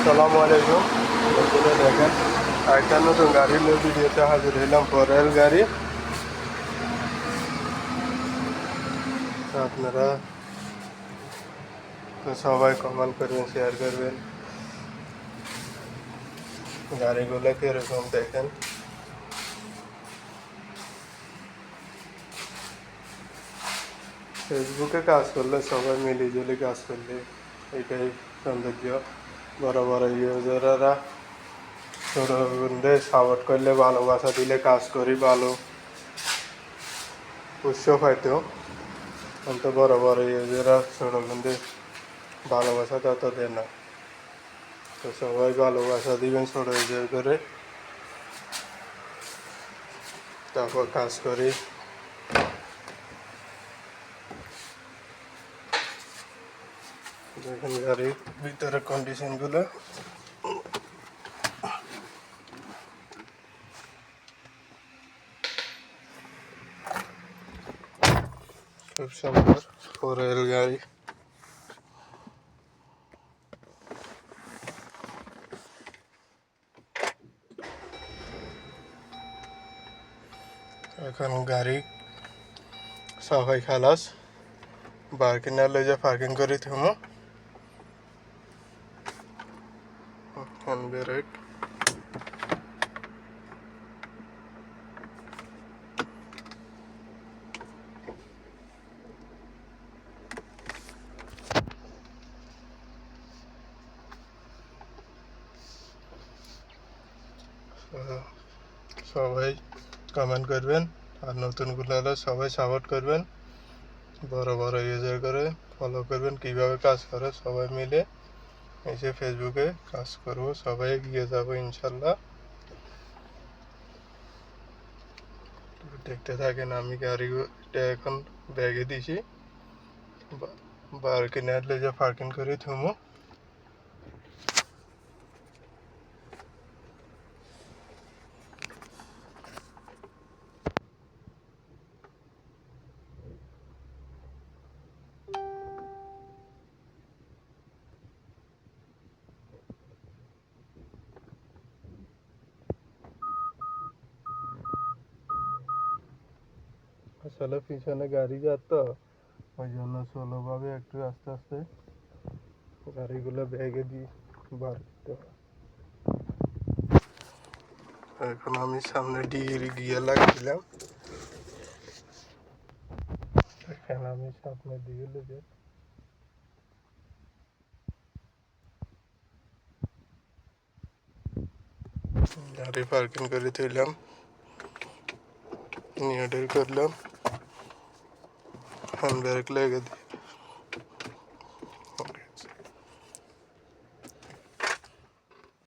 আসসালামু আলাইকুম। বন্ধুরা দেখেন, একটা নতুন গাড়ি নিয়ে ভিডিওতে হাজির হইলাম। পরের গাড়ি আপনারা সবাই কমেন্ট করবেন, শেয়ার করবেন। গাড়িগুলো কিরকম দেখেন। ফেসবুকে কাজ করলে সবাই মিলিজুলি কাজ করলে এটাই সৌন্দর্য। বড় বড় ইউজাররা ছোটদের সাপোর্ট করলে, ভালোবাসা দিলে কাজ করি ভালো উৎসাহ হয়তো। কিন্তু বড় বড় ইউজাররা ছোটদের ভালোবাসা তত দেয় না। তো সবাই ভালোবাসা দিবেন ছোট ইউজার করে, তারপর কাজ করি। দেখেন গাড়ির ভিতরে কন্ডিশনগুলো। খুব সুন্দর 4L গাড়ি। এখন গাড়ি সবাই খালাস, পার্কিং না লই যা পার্কিং করি থামো। ব্রেক সবাই কমেন্ট করবেন, আর নতুনগুলো হলে সবাই সাপোর্ট করবেন। বড় বড় ইউজার করে ফলো করবেন কিভাবে কাজ করে। সবাই মিলে এসে ফেসবুকে কাজ করব, সবাই এগিয়ে যাবো ইনশাল্লাহ। দেখতে থাকেন। আমি গাড়িটা এখন ব্যাগে দিছি, পার্কিং আসলে যে পার্কিং করে থুমো। আসলে পিছনে গাড়ি যাতো, ওই জন্য স্লোভাবে একটু আস্তে আস্তে গাড়িগুলো ব্যাগে দিয়ে বার করতে হয়। এখন আমি সামনে গিয়ার লাগিয়েছিলাম। এখন আমি সামনে দিয়ে লেগে গাড়ি পার্কিং করে তুললাম, নিয়ে করলাম, হ্যান্ড ব্রেক লেগে